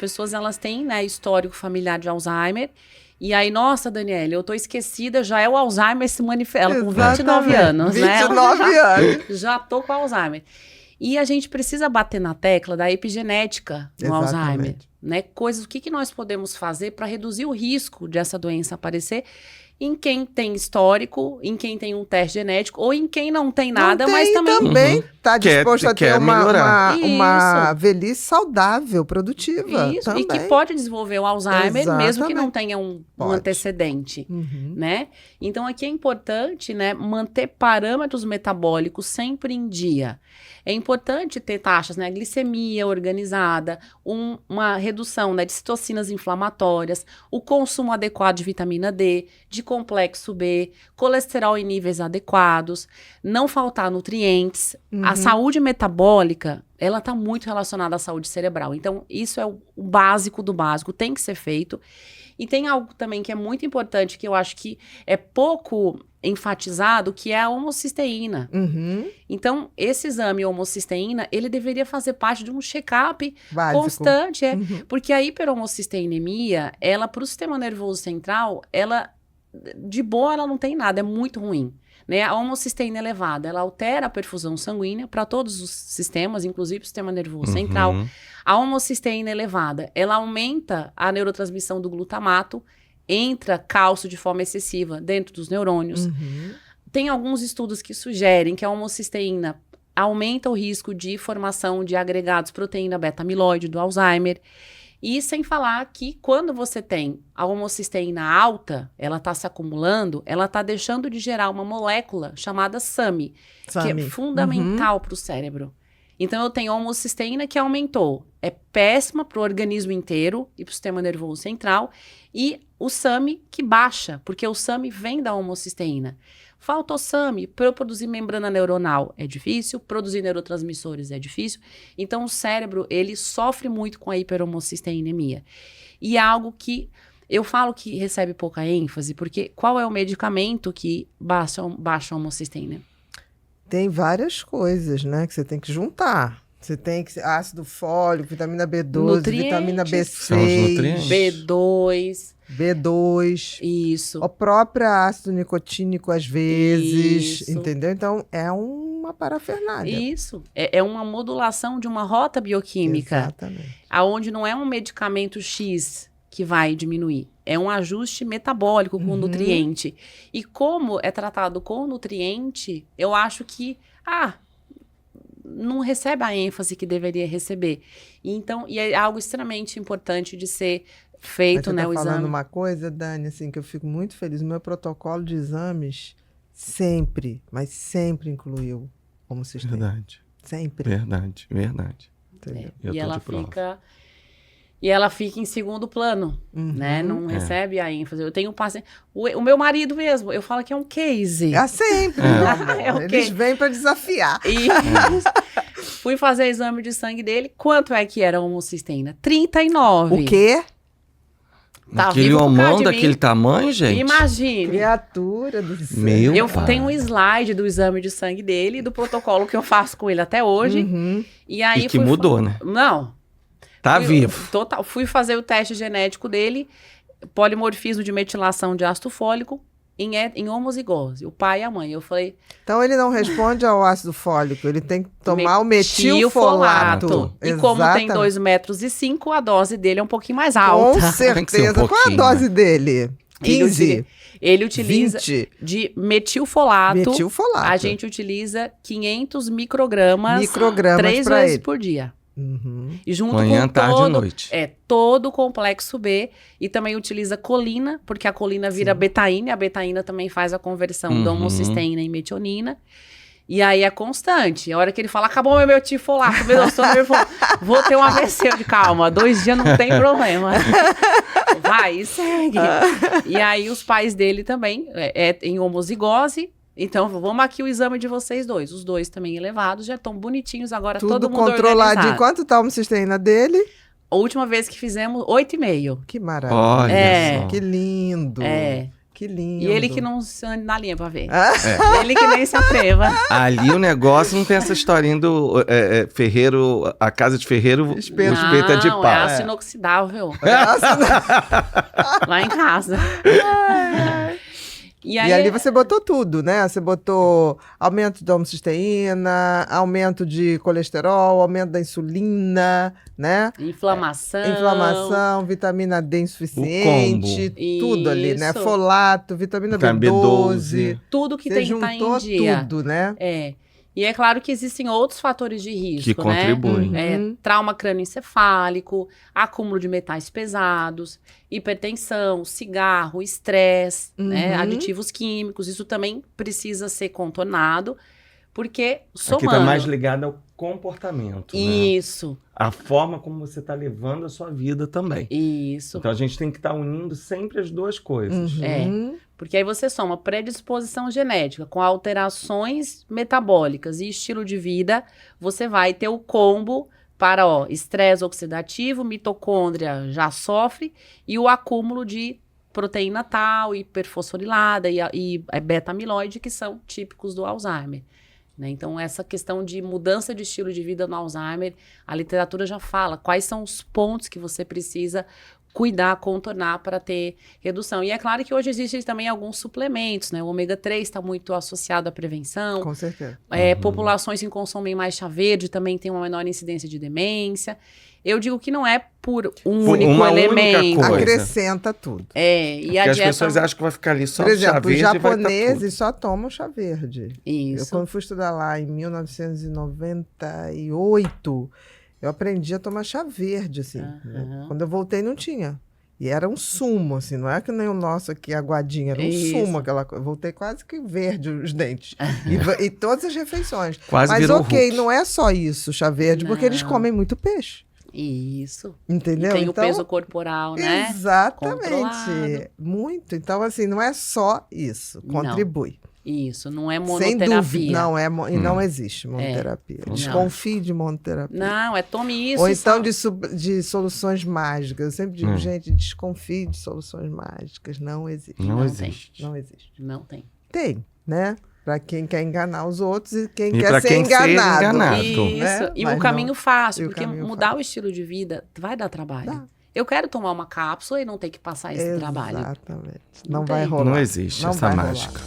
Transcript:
pessoas, elas têm, né, histórico familiar de Alzheimer. E aí, nossa, Daniela, eu tô esquecida, já é o Alzheimer se manifesta. Ela com 29 anos, né? 29 anos. Já tô com Alzheimer. E a gente precisa bater na tecla da epigenética no Alzheimer, né? Coisas, o que nós podemos fazer para reduzir o risco de essa doença aparecer em quem tem histórico, em quem tem um teste genético, ou em quem não tem nada, mas também está disposto a ter uma velhice saudável, produtiva. Isso, também. E que pode desenvolver o Alzheimer, mesmo que não tenha um antecedente, né? Então, aqui é importante, né, manter parâmetros metabólicos sempre em dia. É importante ter taxas, né, glicemia organizada, uma redução, né, de citocinas inflamatórias, o consumo adequado de vitamina D, de complexo B, colesterol em níveis adequados, não faltar nutrientes. A saúde metabólica, ela está muito relacionada à saúde cerebral. Então, isso é o básico do básico, tem que ser feito. E tem algo também que é muito importante, que eu acho que é pouco enfatizado, que é a homocisteína. Então, esse exame homocisteína, ele deveria fazer parte de um check-up constante. Porque a hiperhomocisteinemia, ela, para o sistema nervoso central, ela, de boa, ela não tem nada, é muito ruim. Né? A homocisteína elevada, ela altera a perfusão sanguínea para todos os sistemas, inclusive o sistema nervoso central. A homocisteína elevada, ela aumenta a neurotransmissão do glutamato, entra cálcio de forma excessiva dentro dos neurônios. Tem alguns estudos que sugerem que a homocisteína aumenta o risco de formação de agregados proteína beta-amiloide do Alzheimer. E sem falar que quando você tem a homocisteína alta, ela está se acumulando, ela está deixando de gerar uma molécula chamada SAMe, que é fundamental para o cérebro. Então, eu tenho a homocisteína que aumentou. É péssima para o organismo inteiro e para o sistema nervoso central. E o SAMe que baixa, porque o SAMe vem da homocisteína. Falta o SAMe, para eu produzir membrana neuronal é difícil, produzir neurotransmissores é difícil. Então, o cérebro, ele sofre muito com a hiperhomocisteinemia. E é algo que eu falo que recebe pouca ênfase, porque qual é o medicamento que baixa a homocisteína? Tem várias coisas, né, que você tem que juntar. Você tem que ácido fólico, vitamina B12, vitamina B6, B2. Isso. O próprio ácido nicotínico às vezes, entendeu? Então, é uma parafernália. Isso. É uma modulação de uma rota bioquímica. Exatamente. Aonde não é um medicamento X que vai diminuir. É um ajuste metabólico com nutriente. E como é tratado com nutriente, eu acho que, não recebe a ênfase que deveria receber. Então, e é algo extremamente importante de ser feito, né, o exame. Você tá falando uma coisa, Dani, assim, que eu fico muito feliz. O meu protocolo de exames sempre, mas sempre incluiu homocisteína. Verdade. Sempre. Verdade. E ela fica em segundo plano, né? Não recebe a ênfase. Eu tenho um paciente... O meu marido mesmo, eu falo que é um case. É sempre. Eles vêm para desafiar. E fui fazer exame de sangue dele. Quanto é que era a homocisteína? 39. O quê? Tá aquele homão daquele tamanho, gente? Imagine. Criatura do céu. Eu tenho um slide do exame de sangue dele e do protocolo que eu faço com ele até hoje. E aí que mudou, né? Não. Tá vivo. Total. Fui fazer o teste genético dele, polimorfismo de metilação de ácido fólico em homozigose, o pai e a mãe. Eu falei... Então, ele não responde ao ácido fólico, ele tem que tomar o metilfolato. E como tem 2,5 metros, a dose dele é um pouquinho mais alta. Com certeza. Qual é a dose dele? 15? Ele utiliza 20? De metilfolato. A gente utiliza 500 microgramas 3 vezes por dia. E junto manhã, com tarde e noite. Todo o complexo B. E também utiliza colina, porque a colina vira betaína. E a betaína também faz a conversão da homocisteína em metionina. E aí é constante. A hora que ele fala, acabou meu metilfolato, vou ter um AVC. De calma, 2 dias não tem problema. Vai e segue. E aí os pais dele também, em homozigose. Então, vamos aqui o exame de vocês dois. Os dois também elevados, já estão bonitinhos agora, todo mundo controladinho. Quanto tá a homocisteína dele? A última vez que fizemos, 8,5. Que maravilha. Olha só. Que lindo. É. que lindo. E ele que não se ande na linha pra ver. Ele que nem se atreva. Ali o negócio não tem essa historinha do ferreiro, a casa de ferreiro, espeta de pau. É aço inoxidável. Lá em casa. E ali você botou tudo, né? Você botou aumento da homocisteína, aumento de colesterol, aumento da insulina, né? Inflamação, vitamina D insuficiente, tudo ali, né? Folato, vitamina B12. Tudo que tem que estar em dia. Tudo, né? E é claro que existem outros fatores de risco, que contribuem. Trauma crânioencefálico, acúmulo de metais pesados, hipertensão, cigarro, estresse, né, aditivos químicos. Isso também precisa ser contornado, porque somando... Aqui está mais ligado ao comportamento, Isso. Né? A forma como você está levando a sua vida também. Isso. Então a gente tem que estar unindo sempre as duas coisas. Porque aí você soma predisposição genética com alterações metabólicas e estilo de vida, você vai ter o combo para estresse oxidativo, mitocôndria já sofre, e o acúmulo de proteína tal, hiperfosforilada e beta-amiloide, que são típicos do Alzheimer. Né? Então, essa questão de mudança de estilo de vida no Alzheimer, a literatura já fala quais são os pontos que você precisa cuidar, contornar para ter redução. E é claro que hoje existem também alguns suplementos, né? O ômega 3 está muito associado à prevenção. Com certeza. Populações que consomem mais chá verde também tem uma menor incidência de demência. Eu digo que não é por único elemento. Acrescenta tudo. E a dieta... as pessoas acham que vai ficar ali só chá verde. Por exemplo, os japoneses só tomam chá verde. Isso. Eu, quando fui estudar lá em 1998... eu aprendi a tomar chá verde, assim. Né? Quando eu voltei, não tinha. E era um sumo, assim. Não é que nem o nosso aqui, aguadinho. Era um sumo, aquela coisa. Voltei quase que verde os dentes. E todas as refeições. Quase virou Hulk. Não é só isso, chá verde, porque eles comem muito peixe. Isso. Entendeu? E tem o peso corporal, né? Exatamente. Controlado. Muito. Então, assim, não é só isso. Contribui. Isso, não é monoterapia. Sem dúvida, não existe monoterapia. Desconfie de monoterapia. Não, tome isso. Ou então de soluções mágicas. Eu sempre digo, gente, desconfie de soluções mágicas. Não existe. Não existe. Não existe. Não tem. Tem, né? Para quem quer enganar os outros e quem quer ser enganado. Isso. Né? E o caminho fácil, porque mudar o estilo de vida vai dar trabalho. Eu quero tomar uma cápsula e não ter que passar esse trabalho. Exatamente. Não vai rolar. Não existe essa mágica.